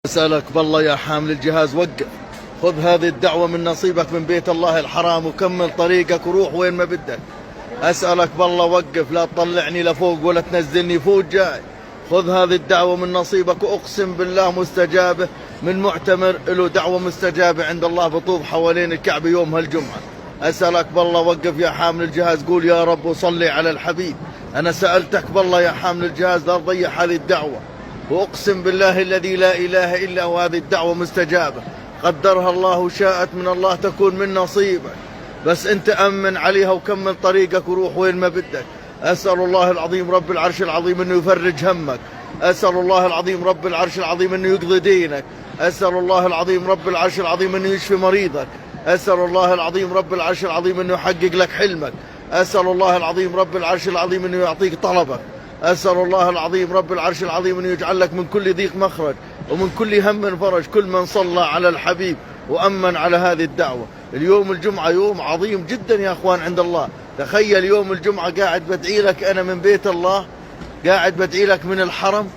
أسألك بالله يا حامل الجهاز وقف، خذ هذه الدعوة من نصيبك من بيت الله الحرام وكمل طريقك وروح وين ما بدك. أسألك بالله وقف، لا تطلعني لفوق ولا تنزلني فوق جاي. خذ هذه الدعوة من نصيبك وأقسم بالله مستجابة، من معتمر له دعوة مستجابة عند الله بطوف حوالين الكعبة يوم هالجمعة. أسألك بالله وقف يا حامل الجهاز، قول يا رب وصلي على الحبيب. أنا سألتك بالله يا حامل الجهاز لا تضيع هذه الدعوة، وأقسم بالله الذي لا إله إلا هو هذه الدعوة مستجابة، قدرها الله وشاءت من الله تكون من نصيبك، بس أنت أمن عليها وكمل طريقك وروح وين ما بدك. أسأل الله العظيم رب العرش العظيم أنه يفرج همك، أسأل الله العظيم رب العرش العظيم أنه يقضي دينك، أسأل الله العظيم رب العرش العظيم أنه يشفي مريضك، أسأل الله العظيم رب العرش العظيم أنه يحقق لك حلمك، أسأل الله العظيم رب العرش العظيم أنه يعطيك طلبك، أسأل الله العظيم رب العرش العظيم أنه يجعل لك من كل ضيق مخرج ومن كل هم فرج. كل من صلى على الحبيب وأمن على هذه الدعوة. اليوم الجمعة يوم عظيم جدا يا أخوان عند الله. تخيل يوم الجمعة قاعد بدعي لك أنا من بيت الله، قاعد بدعي لك من الحرم،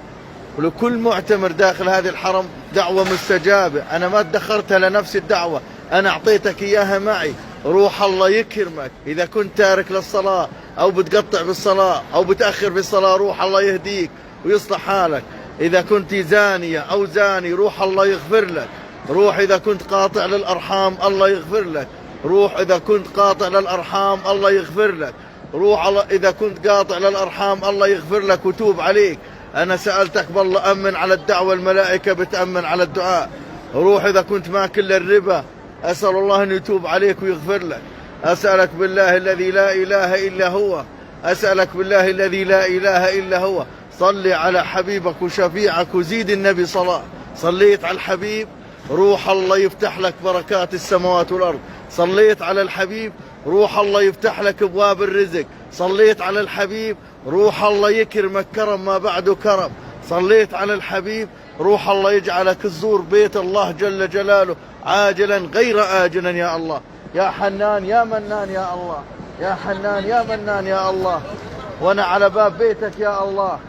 ولكل معتمر داخل هذه الحرم دعوة مستجابة. أنا ما ادخرتها لنفسي الدعوة، أنا أعطيتك إياها معي. روح الله يكرمك، إذا كنت تارك للصلاة أو بتقطع بالصلاة أو بتأخر بالصلاة روح الله يهديك ويصلح حالك. إذا كنت زانية أو زاني روح الله يغفر لك. روح إذا كنت قاطع للأرحام الله يغفر لك. روح إذا كنت قاطع للأرحام الله يغفر لك. روح إذا كنت قاطع للأرحام الله يغفر لك وتوب عليك. أنا سألتك بالله أمن على الدعوة، الملائكة بتأمن على الدعاء. روح إذا كنت ماكل الربا أسأل الله أن يتوب عليك ويغفر لك. أسألك بالله الذي لا إله إلا هو، أسألك بالله الذي لا إله إلا هو، صلي على حبيبك وشفيعك وزيد النبي صلاة. صليت على الحبيب روح الله يفتح لك بركات السماوات والأرض. صليت على الحبيب روح الله يفتح لك أبواب الرزق. صليت على الحبيب روح الله يكرمك كرم ما بعده كرم. صليت على الحبيب روح الله يجعلك تزور بيت الله جل جلاله عاجلا غير آجلا يا الله. يا حنان يا منان يا الله، يا حنان يا منان يا الله. وانا على باب بيتك يا الله،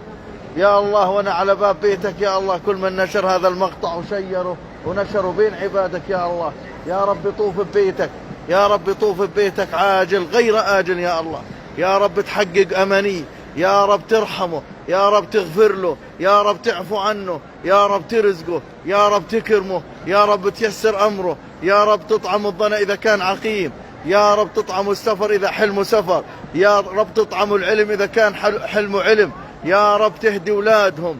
يا الله وانا على باب بيتك يا الله. كل من نشر هذا المقطع وشيره ونشره بين عبادك يا الله، يا رب طوف ببيتك، يا رب طوف ببيتك عاجل غير آجل يا الله. يا رب تحقق أماني، يا رب ترحمه، يا رب تغفر له، يا رب تعفو عنه، يا رب ترزقه، يا رب تكرمه، يا رب تيسر أمره، يا رب تطعم الظن إذا كان عقيم، يا رب تطعم السفر إذا حلمه سفر، يا رب تطعم العلم إذا كان حلمه علم، يا رب تهدي أولادهم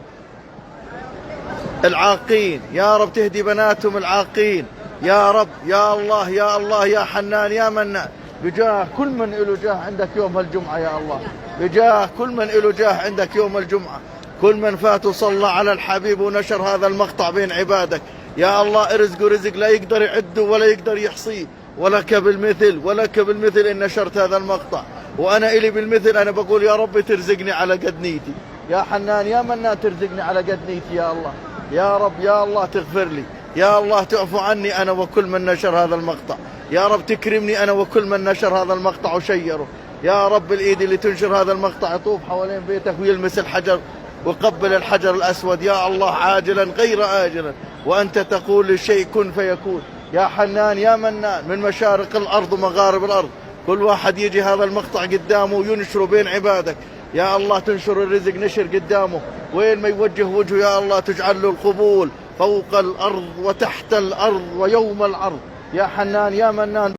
العاقين، يا رب تهدي بناتهم العاقين، يا رب يا الله يا الله يا حنان يا منان. بجاه كل من له جاه عندك يوم هالجمعة يا الله، بجاه كل من له جاه عندك يوم الجمعة، كل من فات وصلى على الحبيب ونشر هذا المقطع بين عبادك يا الله ارزقه رزق لا يقدر يعده ولا يقدر يحصيه. ولك بالمثل، ولك بالمثل إن نشرت هذا المقطع، وأنا إلي بالمثل. أنا بقول يا رب ترزقني على قد نيتي، يا حنان يا منان ترزقني على قد نيتي يا الله. يا رب يا الله تغفر لي، يا الله تعفو عني أنا وكل من نشر هذا المقطع، يا رب تكرمني أنا وكل من نشر هذا المقطع وشيره. يا رب الإيد اللي تنشر هذا المقطع يطوف حوالين بيتك ويلمس الحجر وقبل الحجر الأسود يا الله عاجلا غير آجلا، وأنت تقول للشيء كن فيكون. يا حنان يا منان من مشارق الأرض ومغارب الأرض كل واحد يجي هذا المقطع قدامه وينشره بين عبادك يا الله. تنشر الرزق نشر قدامه، وين ما يوجه وجهه يا الله تجعل له القبول فوق الأرض وتحت الأرض ويوم العرض. يا حنان يا منان.